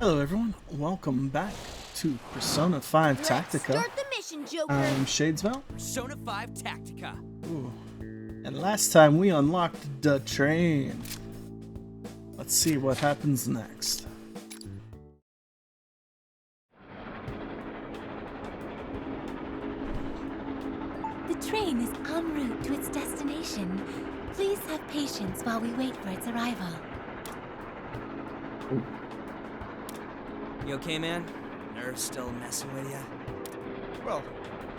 Hello everyone, welcome back to Persona 5 Let's Tactica. start the mission, Joker. I'm Shadesville. Persona 5 Tactica. Ooh. And last time we unlocked the train. Let's see what happens next. The train is en route to its destination. Please have patience while we wait for its arrival. You okay, man? Nerves still messing with ya? Well,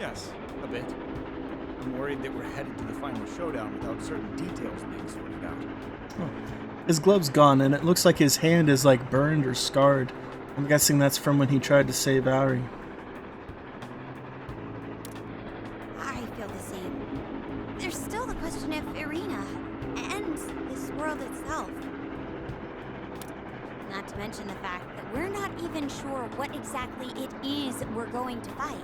yes, a bit. I'm worried that we're headed to the final showdown without certain details being sorted out. Oh. His glove's gone and it looks like his hand is like burned or scarred. I'm guessing that's from when he tried to save Ari. I feel the same. There's still the question of Irina and this world itself. Not to mention the fact that we're not even sure what exactly it is we're going to fight.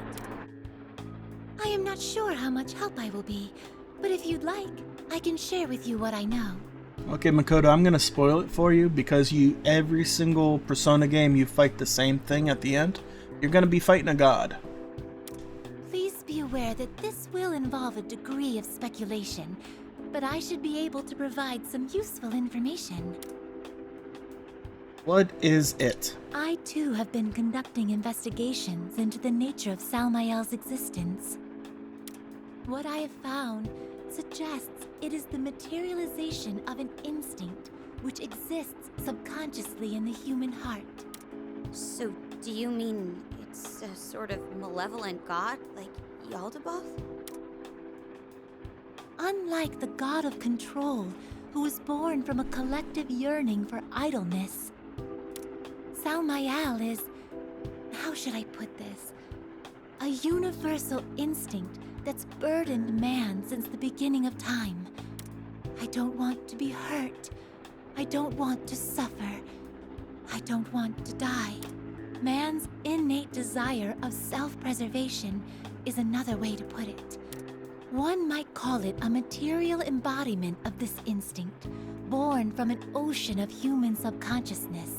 I am not sure how much help I will be, but if you'd like, I can share with you what I know. Okay, Makoto, I'm gonna spoil it for you because every single Persona game you fight the same thing at the end. You're gonna be fighting a god. Please be aware that this will involve a degree of speculation, but I should be able to provide some useful information. What is it? I too have been conducting investigations into the nature of Salmael's existence. What I have found suggests it is the materialization of an instinct which exists subconsciously in the human heart. So, do you mean it's a sort of malevolent god, like Yaldabaoth? Unlike the god of control, who was born from a collective yearning for idleness, Salmael is, how should I put this, a universal instinct that's burdened man since the beginning of time. I don't want to be hurt. I don't want to suffer. I don't want to die. Man's innate desire of self-preservation is another way to put it. One might call it a material embodiment of this instinct, born from an ocean of human subconsciousness.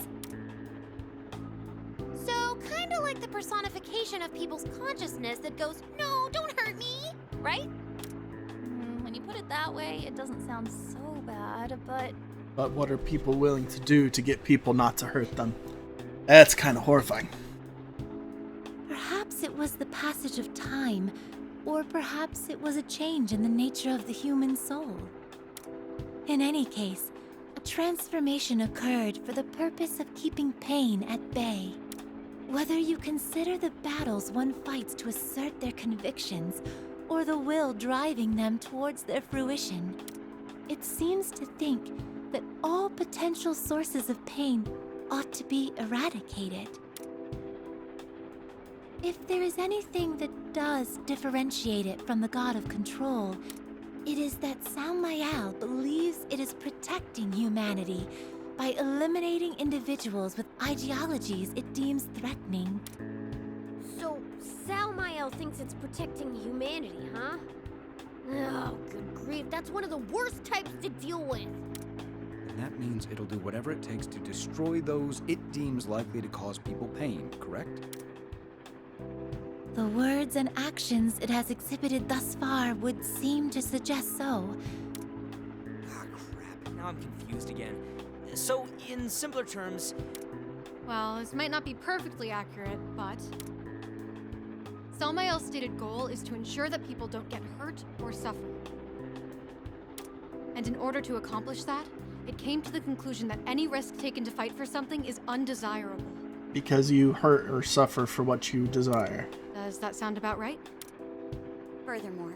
So, kinda like the personification of people's consciousness that goes, no, don't hurt me, right? When you put it that way, it doesn't sound so bad, but... But what are people willing to do to get people not to hurt them? That's kind of horrifying. Perhaps it was the passage of time, or perhaps it was a change in the nature of the human soul. In any case, a transformation occurred for the purpose of keeping pain at bay. Whether you consider the battles one fights to assert their convictions, or the will driving them towards their fruition, it seems to think that all potential sources of pain ought to be eradicated. If there is anything that does differentiate it from the god of control, it is that Salmael believes it is protecting humanity by eliminating individuals with ideologies it deems threatening. So, Salmael thinks it's protecting humanity, huh? Oh, good grief, that's one of the worst types to deal with. And that means it'll do whatever it takes to destroy those it deems likely to cause people pain, correct? The words and actions it has exhibited thus far would seem to suggest so. Ah, crap. Now I'm confused again. So, in simpler terms... Well, this might not be perfectly accurate, but... Salmael's stated goal is to ensure that people don't get hurt or suffer. And in order to accomplish that, it came to the conclusion that any risk taken to fight for something is undesirable. Because you hurt or suffer for what you desire. Does that sound about right? Furthermore,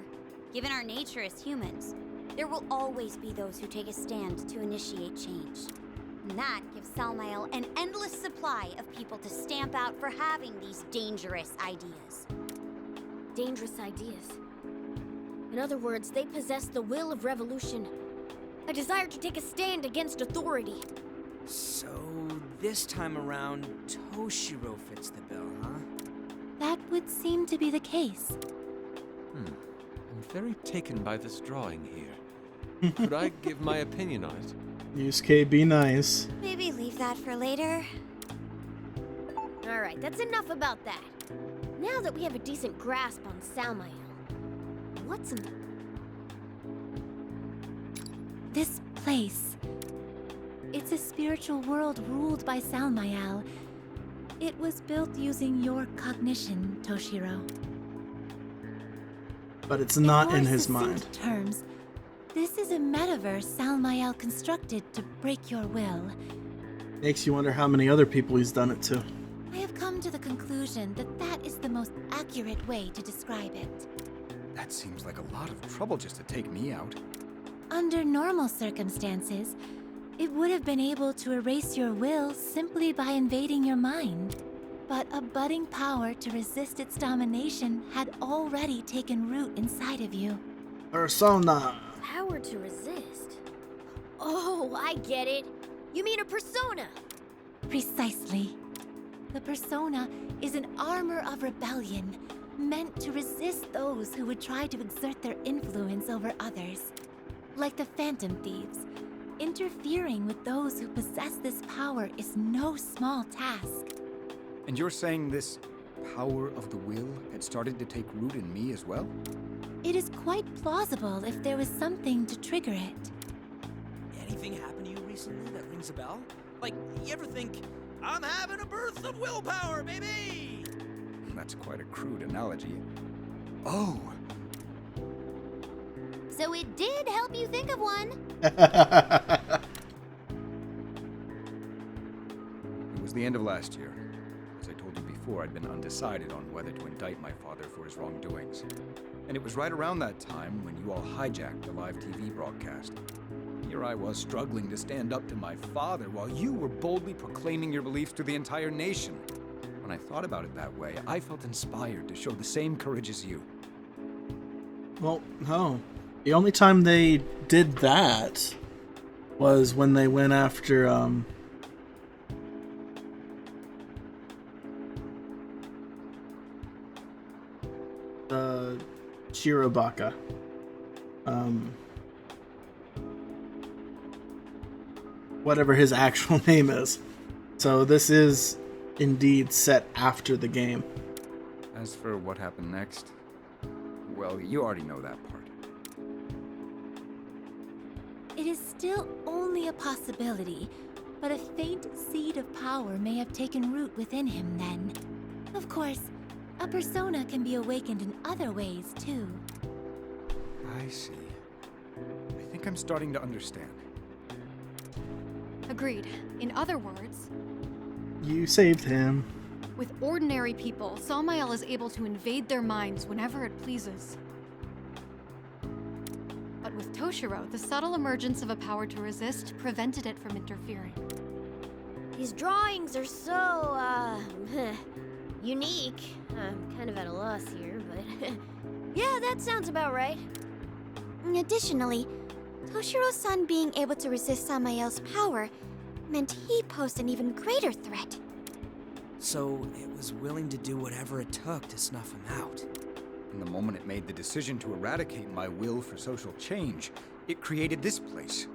given our nature as humans, there will always be those who take a stand to initiate change. And that gives Salmael an endless supply of people to stamp out for having these dangerous ideas. Dangerous ideas? In other words, they possess the will of revolution, a desire to take a stand against authority. So, this time around, Toshiro fits the bill, huh? That would seem to be the case. I'm very taken by this drawing here. Could I give my opinion on it? Yusuke, be nice. Maybe leave that for later. Alright, that's enough about that. Now that we have a decent grasp on Salmael, what's in This place. It's a spiritual world ruled by Salmael. It was built using your cognition, Toshiro. But it's not in more his succinct mind. terms, this is a metaverse Salmael constructed to break your will. Makes you wonder how many other people he's done it to. I have come to the conclusion that that is the most accurate way to describe it. That seems like a lot of trouble just to take me out. Under normal circumstances, it would have been able to erase your will simply by invading your mind. But a budding power to resist its domination had already taken root inside of you. Persona. power to resist? Oh, I get it. You mean a persona? Precisely. The persona is an armor of rebellion, meant to resist those who would try to exert their influence over others. Like the Phantom Thieves, interfering with those who possess this power is no small task. And you're saying this power of the will had started to take root in me as well? It is quite plausible if there was something to trigger it. Anything happened to you recently that rings a bell? Like, you ever think, I'm having a burst of willpower, baby? That's quite a crude analogy. Oh, So it did help you think of one. it was the end of last year. As I told you before, I'd been undecided on whether to indict my father for his wrongdoings. And it was right around that time when you all hijacked the live TV broadcast. Here I was struggling to stand up to my father while you were boldly proclaiming your beliefs to the entire nation. When I thought about it that way, I felt inspired to show the same courage as you. Well, no. The only time they did that was when they went after, Shirobaka. Whatever his actual name is. So this is indeed set after the game. As for what happened next, well, you already know that part. It is still only a possibility, but a faint seed of power may have taken root within him then. Of course, a persona can be awakened in other ways too. I see. I think I'm starting to understand. Agreed. In other words, You saved him. with ordinary people, Salmael is able to invade their minds whenever it pleases. But with Toshiro, the subtle emergence of a power to resist prevented it from interfering. These drawings are so, unique. I'm kind of at a loss here, but yeah, that sounds about right. Additionally, Toshiro's son being able to resist Samael's power meant he posed an even greater threat. So it was willing to do whatever it took to snuff him out. And the moment it made the decision to eradicate my will for social change, it created this place.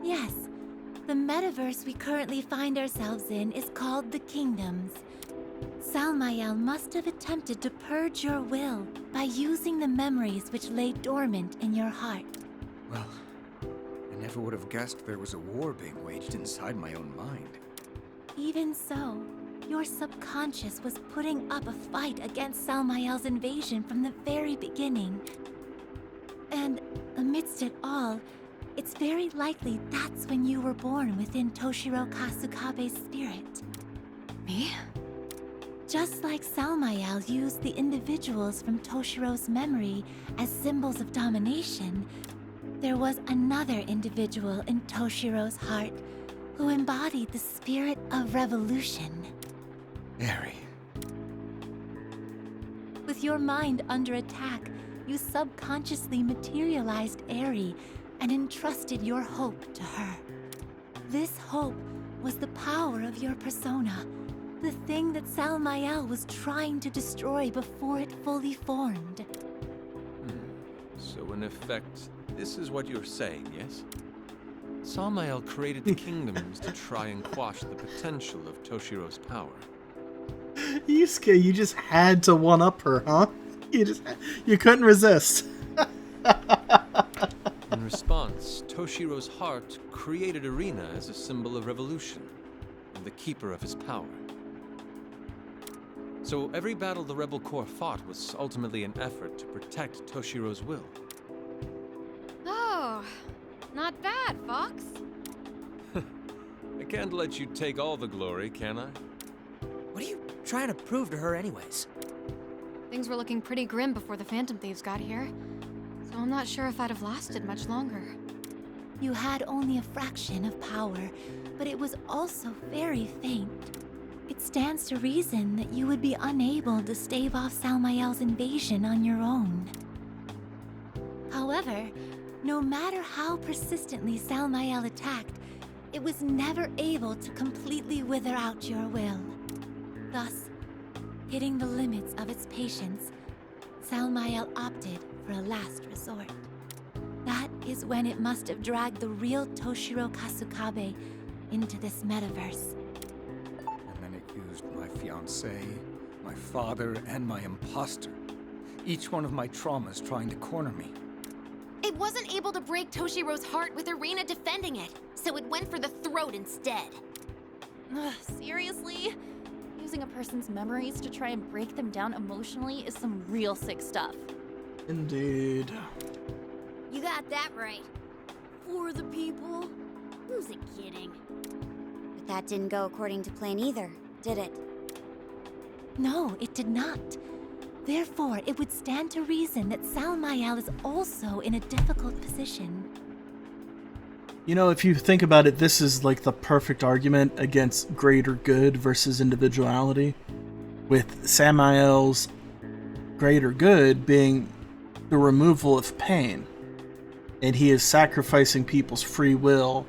Yes, the metaverse we currently find ourselves in is called the Kingdoms. Salmael must have attempted to purge your will by using the memories which lay dormant in your heart. Well, I never would have guessed there was a war being waged inside my own mind. Even so, your subconscious was putting up a fight against Salmael's invasion from the very beginning. And amidst it all, it's very likely that's when you were born within Toshiro Kasukabe's spirit. Me? Just like Salmael used the individuals from Toshiro's memory as symbols of domination, there was another individual in Toshiro's heart who embodied the spirit of revolution. Eri. With your mind under attack, you subconsciously materialized Eri and entrusted your hope to her. This hope was the power of your persona, the thing that Salmael was trying to destroy before it fully formed. So in effect, this is what you're saying, yes? Samael created the kingdoms to try and quash the potential of Toshiro's power. Yusuke, you just had to one-up her, huh? You couldn't resist. In response, Toshiro's heart created Arena as a symbol of revolution and the keeper of his power. So every battle the Rebel Corps fought was ultimately an effort to protect Toshiro's will. Oh, not bad, Fox. I can't let you take all the glory, can I? What are you trying to prove to her anyways? Things were looking pretty grim before the Phantom Thieves got here, so I'm not sure if I'd have lasted much longer. You had only a fraction of power, but it was also very faint. It stands to reason that you would be unable to stave off Salmael's invasion on your own. However, no matter how persistently Salmael attacked, it was never able to completely wither out your will. Thus, hitting the limits of its patience, Salmael opted for a last resort. That is when it must have dragged the real Toshiro Kasukabe into this metaverse. And then it used my fiancé, my father, and my imposter. Each one of my traumas trying to corner me. It wasn't able to break Toshiro's heart with Arena defending it, so it went for the throat instead. Ugh, seriously? Using a person's memories to try and break them down emotionally is some real sick stuff. Indeed. You got that right. For the people? Who's it kidding? But that didn't go according to plan either, did it? No, it did not. Therefore, it would stand to reason that Salmael is also in a difficult position. You know, if you think about it, this is like the perfect argument against greater good versus individuality, with Samael's greater good being the removal of pain, and he is sacrificing people's free will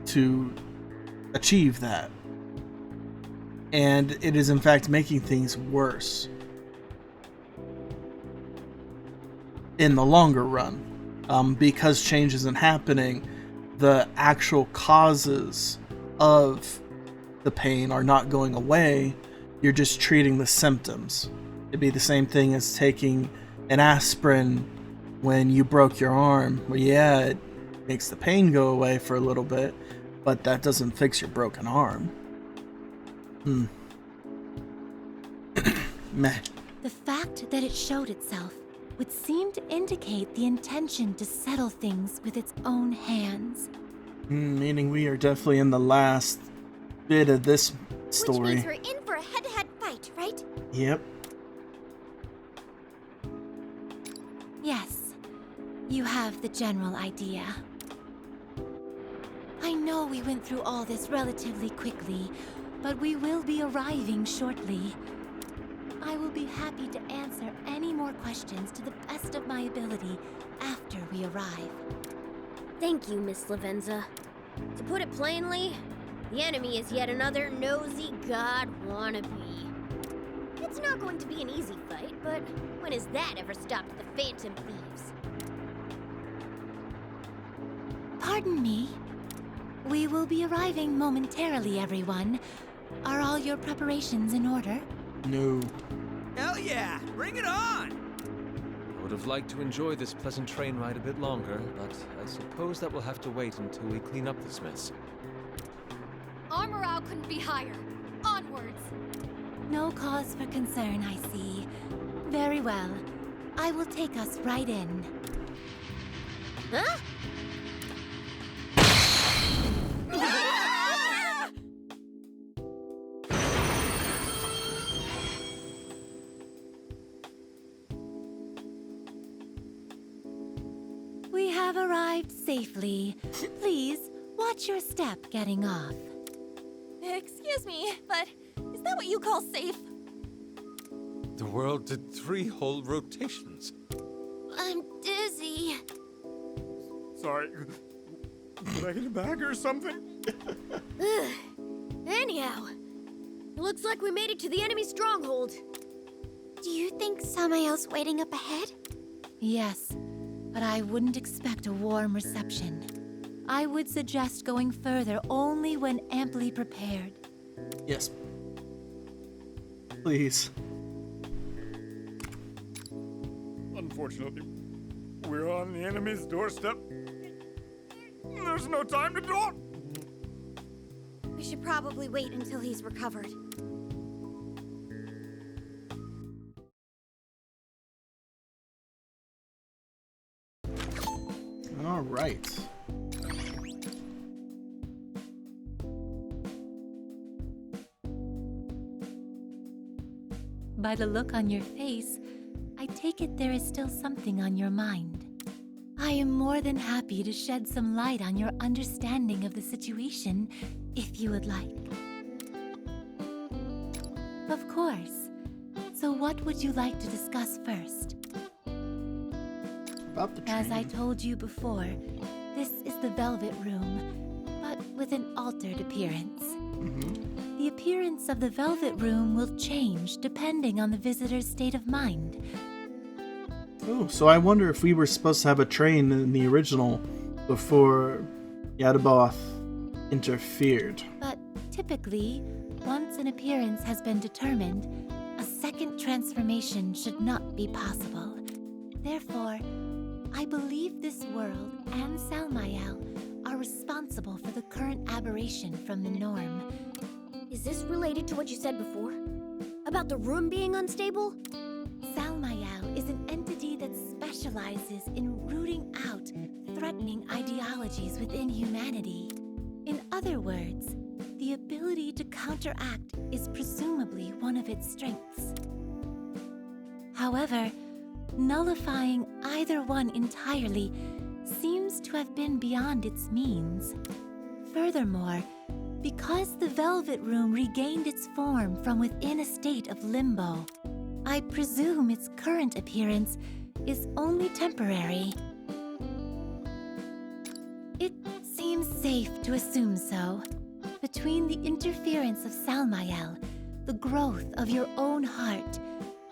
to achieve that. And it is in fact making things worse in the longer run. Because change isn't happening, the actual causes of the pain are not going away. You're just treating the symptoms. It'd be the same thing as taking an aspirin when you broke your arm. Well, yeah, it makes the pain go away for a little bit, but that doesn't fix your broken arm. Meh. The fact that it showed itself would seem to indicate the intention to settle things with its own hands. Meaning we are definitely in the last bit of this story. Which means we're in for a head-to-head fight, right? Yep. Yes, you have the general idea. I know we went through all this relatively quickly, but we will be arriving shortly. I will be happy to answer any more questions to the best of my ability after we arrive. Thank you, Miss Lavenza. To put it plainly, the enemy is yet another nosy god wannabe. It's not going to be an easy fight, but when has that ever stopped the Phantom Thieves? Pardon me. We will be arriving momentarily, everyone. Are all your preparations in order? No. Hell yeah! Bring it on! I would have liked to enjoy this pleasant train ride a bit longer, but I suppose that will have to wait until we clean up this mess. Our morale couldn't be higher. Onwards! No cause for concern, I see. Very well. I will take us right in. Huh? We have arrived safely. Please, watch your step getting off. Excuse me, but is that what you call safe? The world did 3 whole rotations. I'm dizzy. Sorry. Did I get a bag or something? Ugh. Anyhow, it looks like we made it to the enemy stronghold. Do you think Samael's waiting up ahead? Yes, but I wouldn't expect a warm reception. I would suggest going further only when amply prepared. Yes. Please. Unfortunately, we're on the enemy's doorstep. There's no time to talk. We should probably wait until he's recovered. All right. By the look on your face, I take it there is still something on your mind. I am more than happy to shed some light on your understanding of the situation, if you would like. Of course. So what would you like to discuss first? About the train. As I told you before, this is the Velvet Room, but with an altered appearance. Mm-hmm. The appearance of the Velvet Room will change depending on the visitor's state of mind. Oh, so I wonder if we were supposed to have a train in the original before Yadaboth interfered. But typically, once an appearance has been determined, a second transformation should not be possible. Therefore, I believe this world and Salmael are responsible for the current aberration from the norm. Is this related to what you said before? About the room being unstable? Salmael is an entity that specializes in rooting out threatening ideologies within humanity. In other words, the ability to counteract is presumably one of its strengths. However, nullifying either one entirely seems to have been beyond its means. Furthermore, because the Velvet Room regained its form from within a state of limbo, I presume its current appearance is only temporary. It seems safe to assume so. Between the interference of Salmael, the growth of your own heart,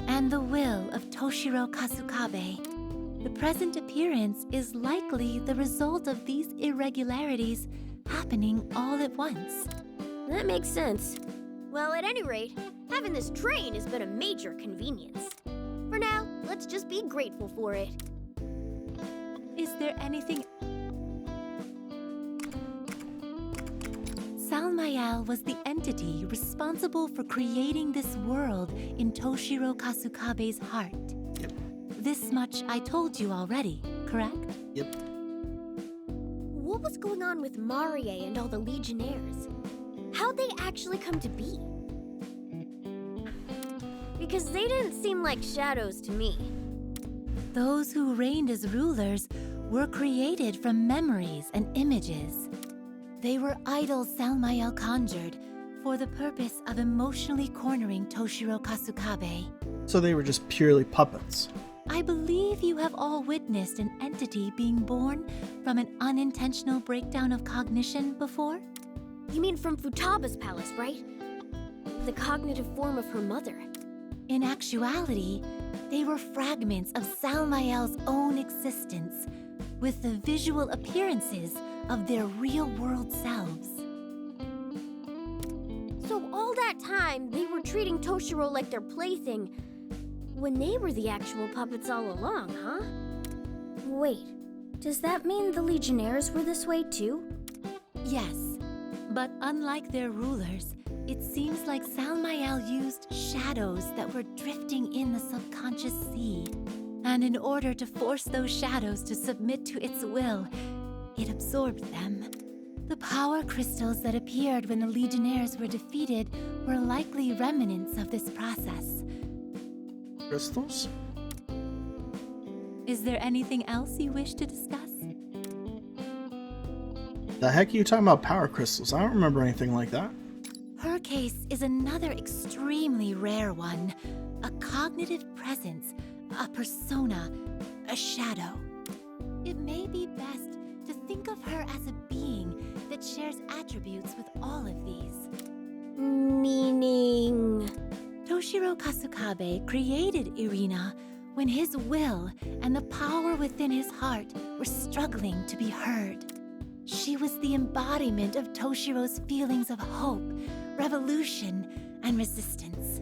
and the will of Toshiro Kasukabe, the present appearance is likely the result of these irregularities happening all at once. That makes sense. Well, at any rate, having this train has been a major convenience. For now, let's just be grateful for it. Is there anything... Salmael was the entity responsible for creating this world in Toshiro Kasukabe's heart. Yep. This much I told you already, correct? Yep. What was going on with Marie and all the Legionnaires? How'd they actually come to be? Because they didn't seem like shadows to me. Those who reigned as rulers were created from memories and images. They were idols Salmael conjured for the purpose of emotionally cornering Toshiro Kasukabe. So they were just purely puppets. I believe you have all witnessed an entity being born from an unintentional breakdown of cognition before? You mean from Futaba's palace, right? The cognitive form of her mother. In actuality, they were fragments of Salmael's own existence, with the visual appearances of their real-world selves. So all that time, they were treating Toshiro like their plaything, when they were the actual puppets all along, huh? Wait, does that mean the Legionnaires were this way too? Yes, but unlike their rulers, it seems like Salmael used shadows that were drifting in the subconscious sea. And in order to force those shadows to submit to its will, it absorbed them. The power crystals that appeared when the Legionnaires were defeated were likely remnants of this process. Crystals? Is there anything else you wish to discuss? The heck are you talking about power crystals? I don't remember anything like that. Her case is another extremely rare one. A cognitive presence, a persona, a shadow. It may be best to think of her as a being that shares attributes with all of these. Meaning... Toshiro Kasukabe created Irina when his will and the power within his heart were struggling to be heard. She She was the embodiment of Toshiro's feelings of hope, revolution, and resistance.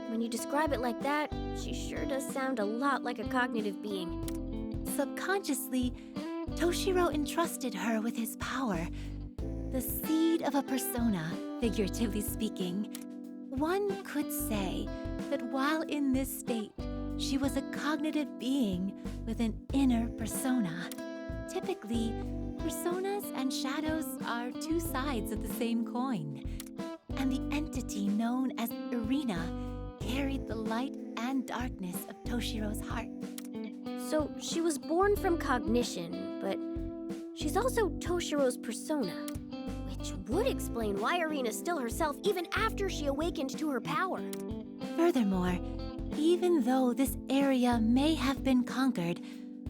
When you describe it like that, she sure does sound a lot like a cognitive being. Subconsciously, Toshiro entrusted her with his power, the seed of a persona, figuratively speaking. One could say that while in this state, she was a cognitive being with an inner persona. Typically, personas and shadows are two sides of the same coin, and the entity known as Irina carried the light and darkness of Toshiro's heart. So she was born from cognition, but she's also Toshiro's persona, which would explain why Irina's still herself even after she awakened to her power. Furthermore, even though this area may have been conquered,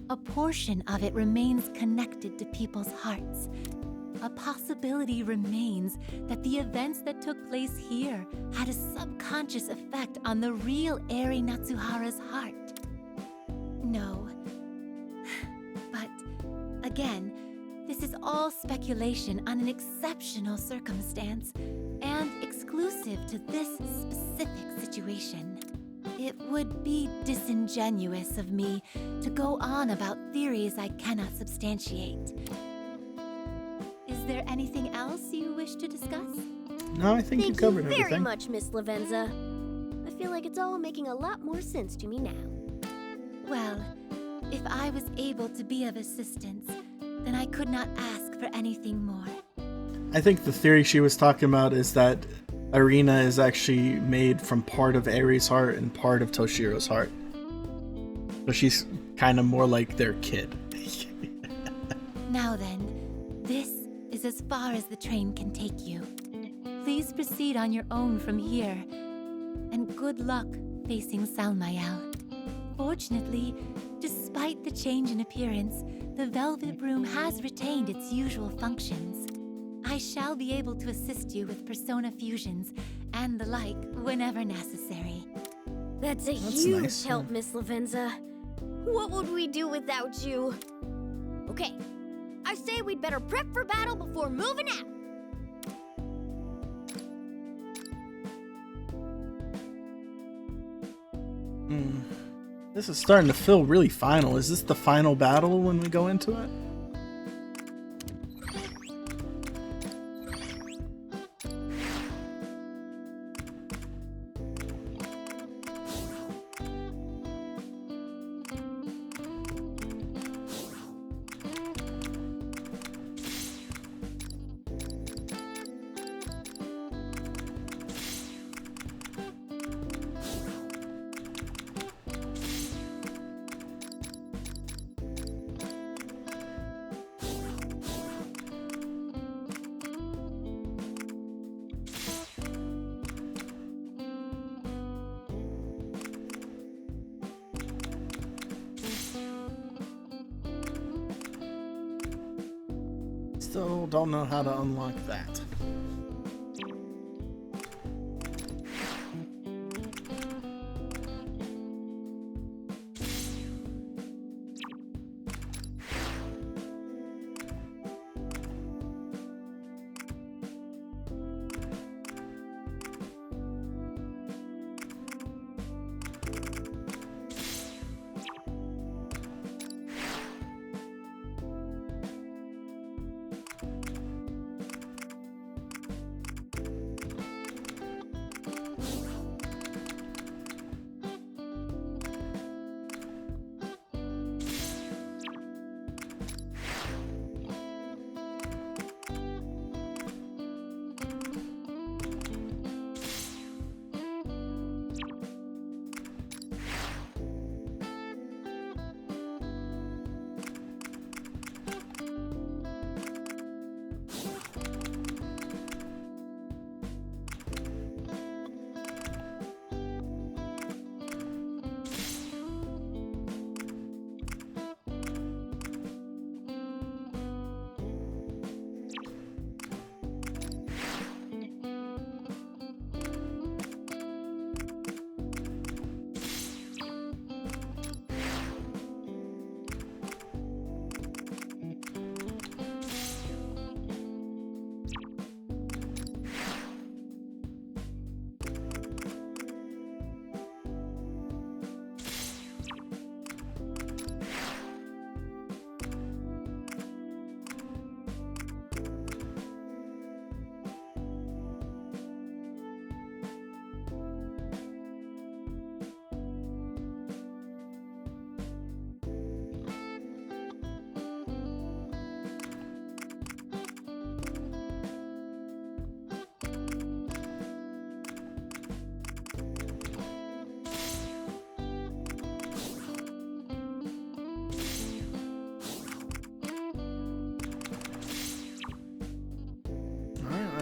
a portion of it remains connected to people's hearts. A possibility remains that the events that took place here had a subconscious effect on the real Eri Natsuhara's heart. No. But, again, this is all speculation on an exceptional circumstance and exclusive to this specific situation. It would be disingenuous of me to go on about theories I cannot substantiate. Is there anything else you wish to discuss? No, I think you covered Thank you very everything. much, Miss Lavenza. I feel like it's all making a lot more sense to me now. Well, if I was able to be of assistance, then I could not ask for anything more. I think the theory she was talking about is that Irina is actually made from part of Eri's heart and part of Toshiro's heart. So she's kind of more like their kid. Now then, this is as far as the train can take you. Please proceed on your own from here, and good luck facing Salmael. Fortunately, despite the change in appearance, the Velvet Room has retained its usual functions. I shall be able to assist you with persona fusions and the like whenever necessary. That's a That's huge nice, help, Miss Lavenza. What would we do without you? Okay, I say we'd better prep for battle before moving out. This is starting to feel really final. Is this the final battle when we go into it? Still don't know how to unlock that.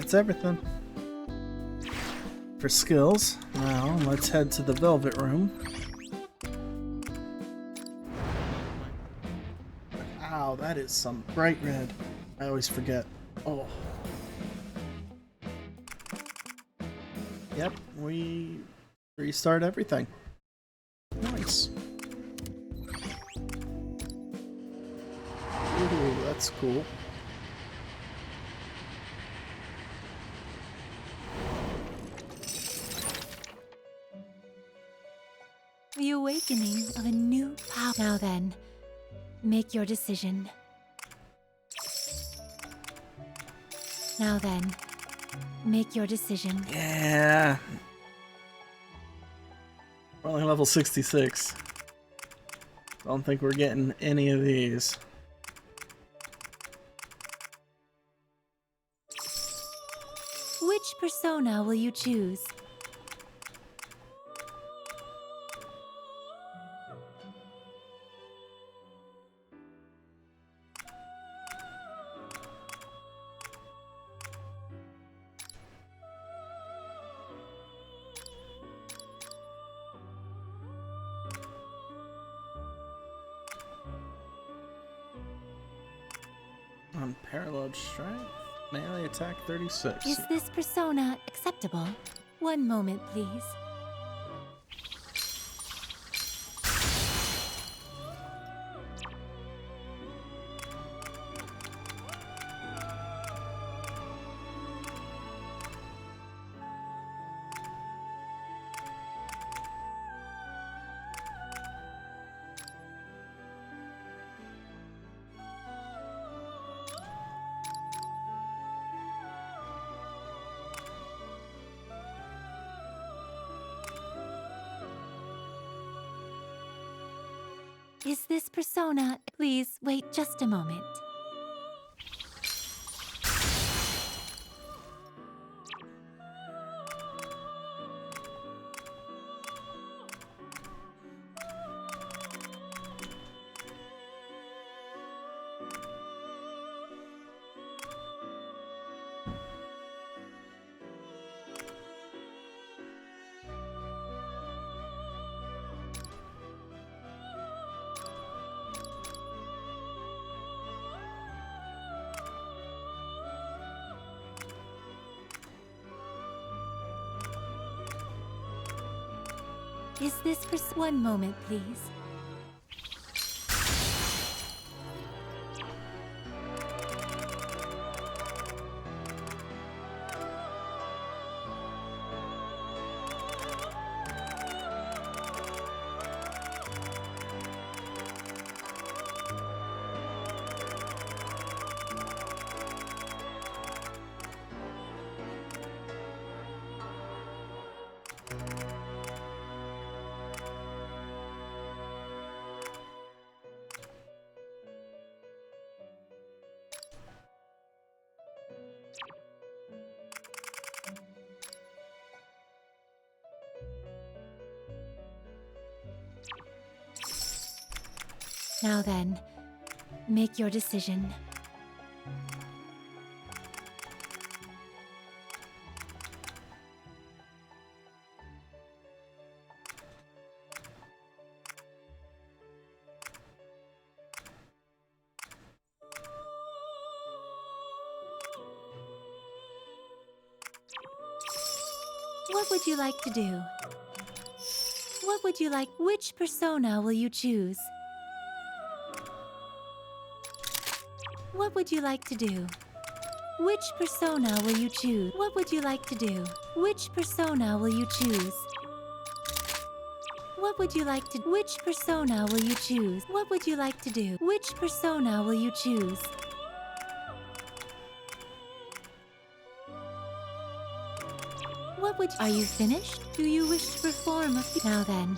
that's everything. For skills, now let's head to the Velvet Room. Ow, that is some bright red. I always forget. Oh. Yep, we restart everything. Nice. Ooh, that's cool. The awakening of a new power. Now then, make your decision. Now then, make your decision. Yeah. We're only level 66. Don't think we're getting any of these. Which persona will you choose? Unparalleled strength. Melee attack 36. Is this persona acceptable? One moment, please. Is this persona? Please wait just a moment. Is this one moment, please? Now then, make your decision. What would you like to do? What would you like? Which persona will you choose? What would you like to do? Which persona will you choose? What would you like to do? Which persona will you choose? What would you like to? Which persona will you choose? What would you like to do? Which persona will you choose? What would? Are you finished? Do you wish to perform a? Now then,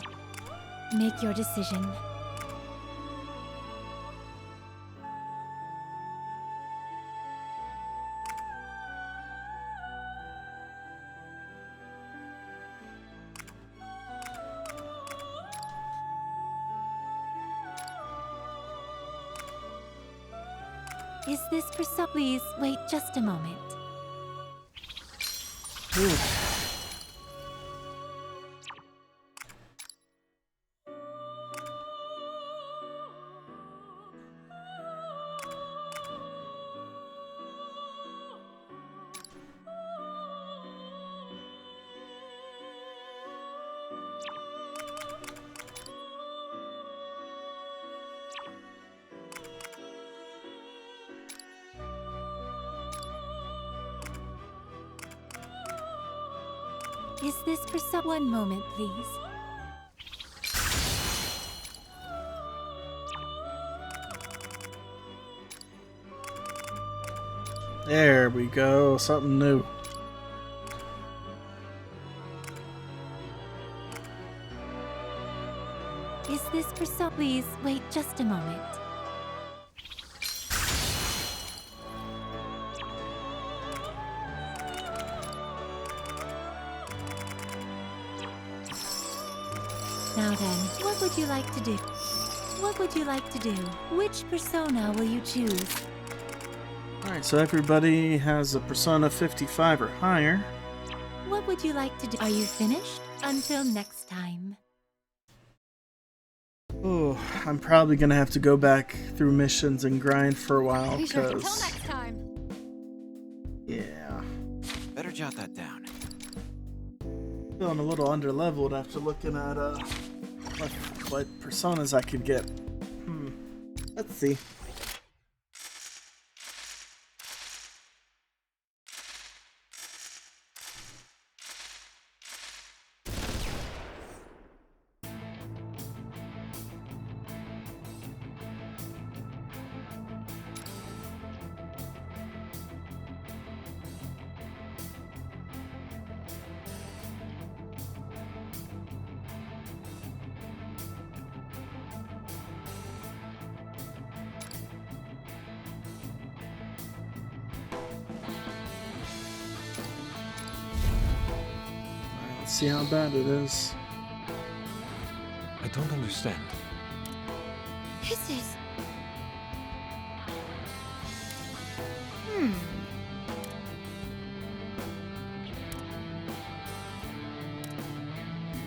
make your decision. Is this persona? Please wait just a moment. Ooh. Is this for one moment, please? There we go, something new. Is this for please wait just a moment. Now then, what would you like to do? What would you like to do? Which persona will you choose? Alright, so everybody has a Persona 55 or higher. What would you like to do? Are you finished? Until next time. Oh, I'm probably gonna have to go back through missions and grind for a while, Be sure. Till because... next time. Yeah. Better jot that down. Feeling a little underleveled after looking at what personas I could get. Let's see. Let's see how bad it is. I don't understand. This is...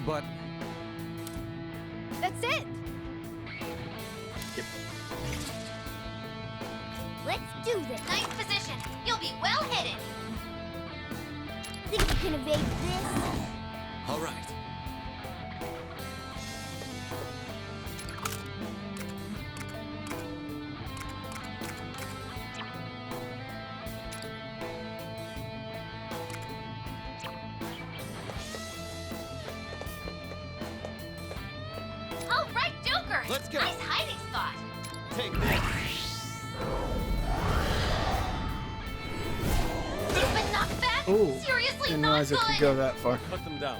But That's it! Let's do this. Nice position. You'll be well hidden. Think you can evade this? All right. All right, Joker. Let's go. Nice hiding spot. Take this. You've been knocked back. Oh, Seriously, didn't not realize it good. could go that far. Cut them down.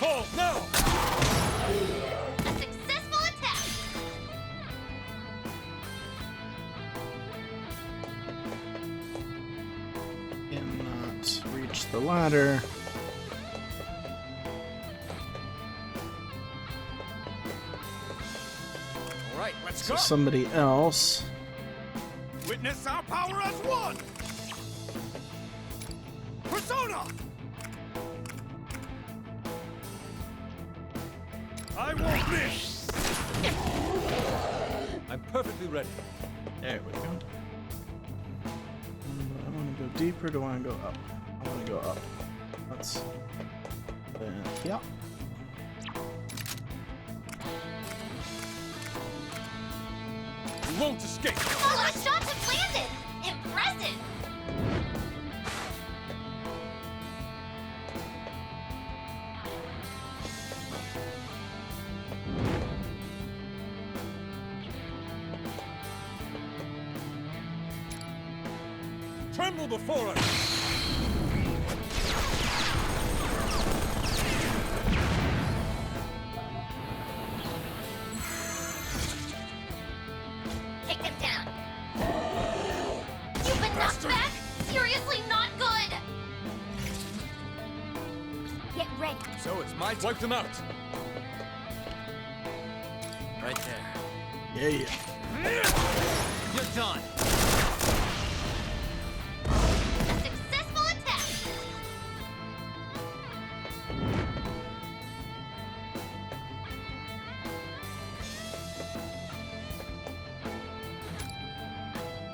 Hold now! A successful attack. Cannot reach the ladder. All right, let's So go. somebody else. Witness our power as one. Persona. I won't miss. I'm perfectly ready. There we go. I want to go deeper. Do I want to go up? I want to go up. Let's. Yeah. You won't escape. Oh, the shots have landed. Impressive. Tremble before us. Take him down. You've been knocked back. Seriously, not good. Get ready. So it's my turn. Wipe them out. Right there. Yeah. You're done. A successful attack!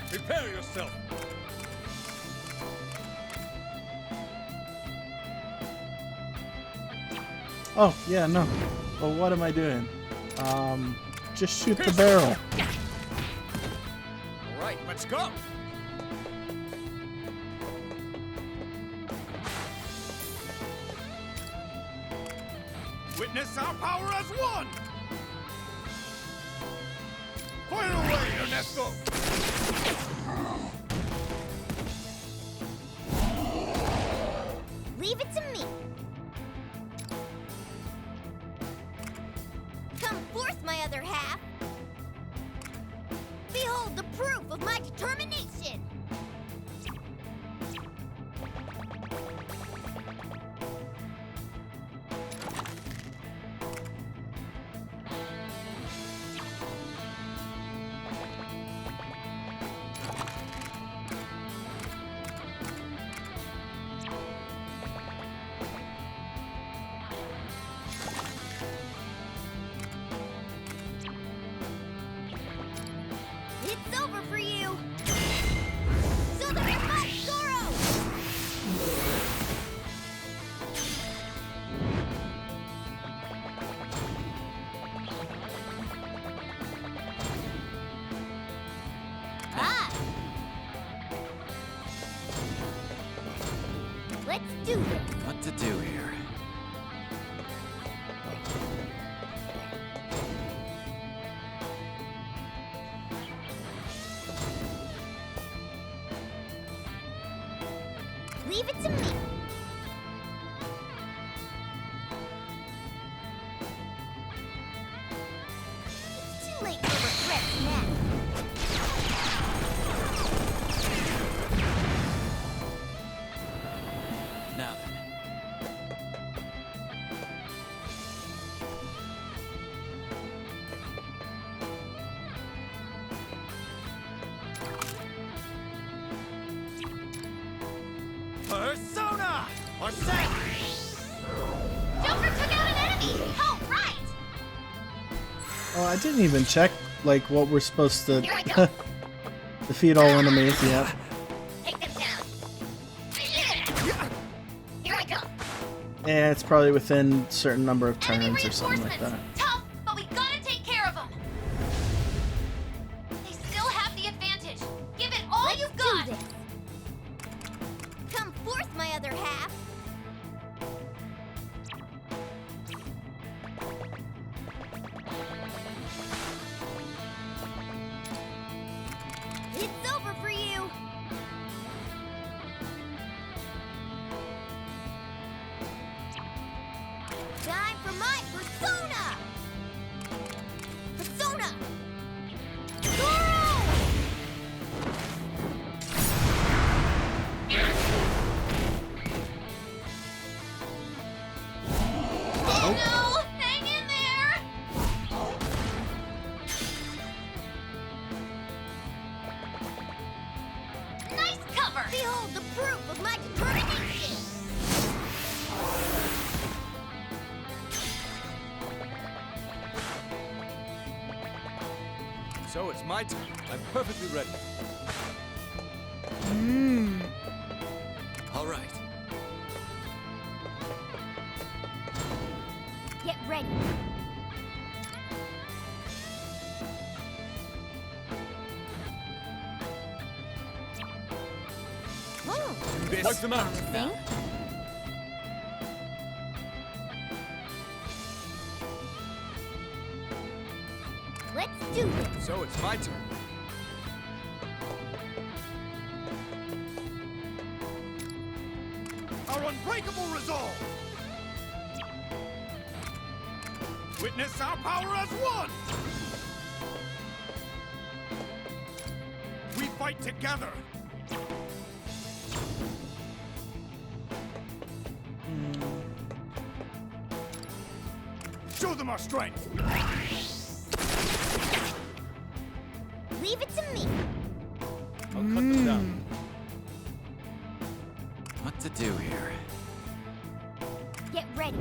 Prepare yourself. Oh, yeah, no. Well, what am I doing? Just shoot the barrel. All right, let's go. Witness our power as one. Fire away, Ernesto. Leave it to me. Come forth, my other half. Behold the proof of my determination. It's over for you. So that your butt, Zoro! Ah! Let's do this. What to do here? Leave it to me. It's too late for regrets now. Now then. Persona! Or set! Joker took out an enemy! Oh, right! Oh, I didn't even check, like, what we're supposed to Here I go. defeat all enemies yet. Take them down. Here I go. Yeah, it's probably within a certain number of Enemy turns or something like that. reinforcements. Tough, but we gotta take care of them. They still have the advantage. Give it all you've got. Come forth, my other half. It's over for you. Time for my persona! Persona! Zoro! Oh no! Hang in there! Nice cover! Behold the proof of my determination! So it's my turn. I'm perfectly ready. All right. Get ready. Wipe them out. Let's do this. So it's my turn. Our unbreakable resolve. Witness our power as one. We fight together. Show them our strength. Leave it to me. I'll cut them down. What to do here? Get ready.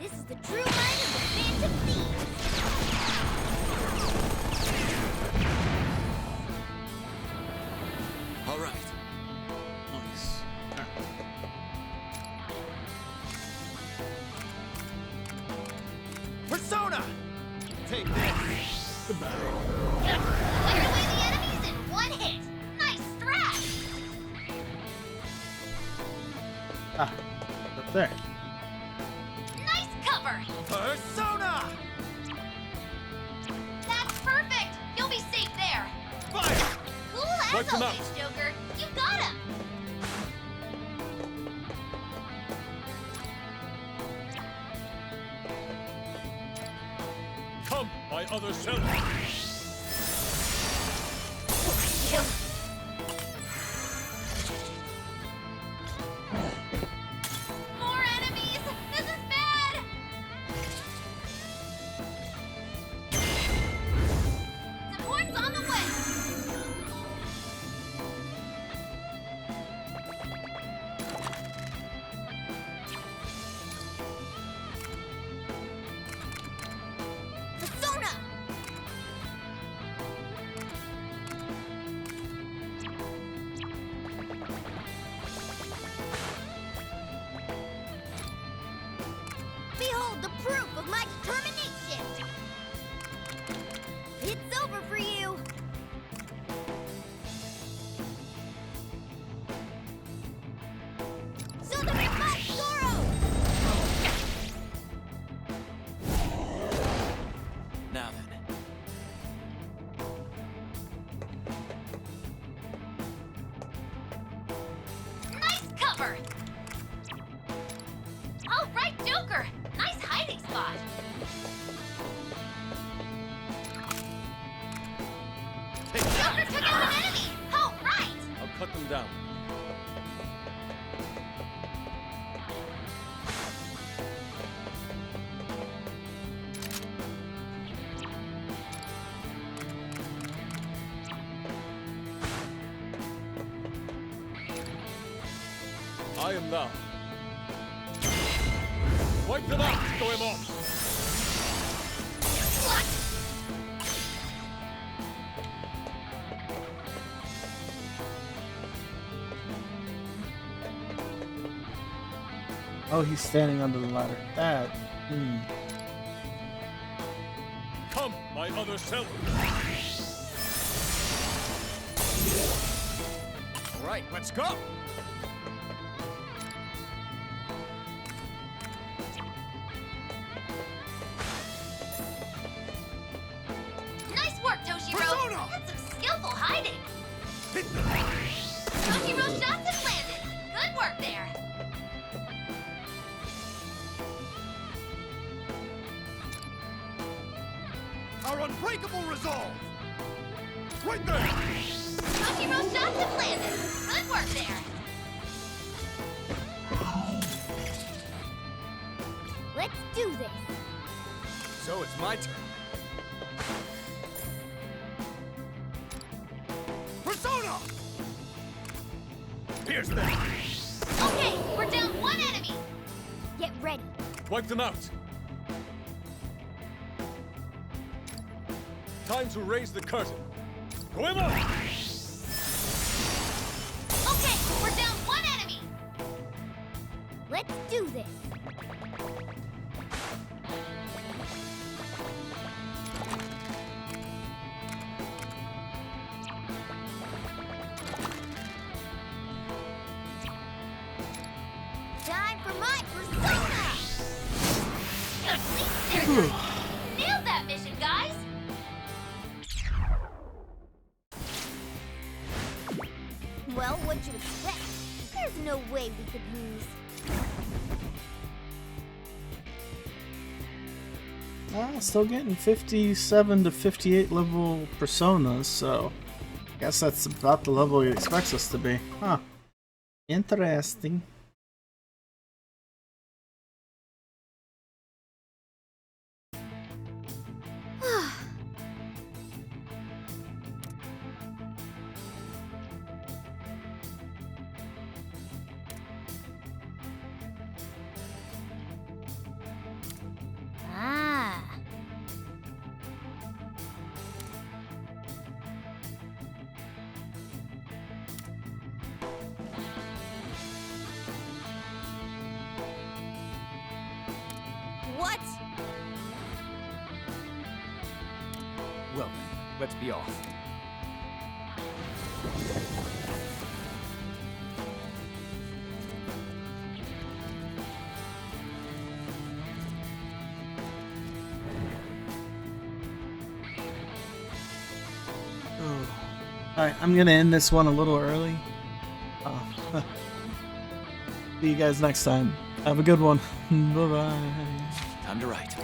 This is the true might of the Phantom Thieves. All right. Nice. Persona! Take this! Goodbye. Wipe away the enemies in one hit. Nice strat. Ah, up there. Nice cover. Persona! That's perfect. You'll be safe there. Fire! Cool Wipe as them always, out. Joker. You got him. Come, my other self. More enemies. This is bad. Support's on the way. Persona! Behold the proof of my determination! It's over for you! So the remote Zoro! Now then. Nice cover! All right, Joker! Nice hiding spot! Joker took out an enemy! All right! I'll cut them down. I am thou. Wipe them out, Goemon! What? Oh, he's standing under the ladder. That. Come, my other self! All right, let's go! Nice work, Toshiro! Persona! That's some skillful hiding! Toshiro's shots have landed! Good work there! Our unbreakable resolve! Right there! Toshiro's shots have landed! Good work there! Let's do this! So it's my turn. Persona! Here's that! Okay, we're down one enemy! Get ready! Wipe them out! Time to raise the curtain. Goemon! Okay, we're down one enemy! Let's do this! Time for my persona! Complete surgery! Nailed that mission, guys! Well, what'd you expect? There's no way we could lose. Still getting 57 to 58 level personas, so I guess that's about the level he expects us to be. Huh. Interesting. What? Well, then, let's be off. Alright, I'm gonna end this one a little early. See you guys next time. Have a good one. Bye-bye. Time to write.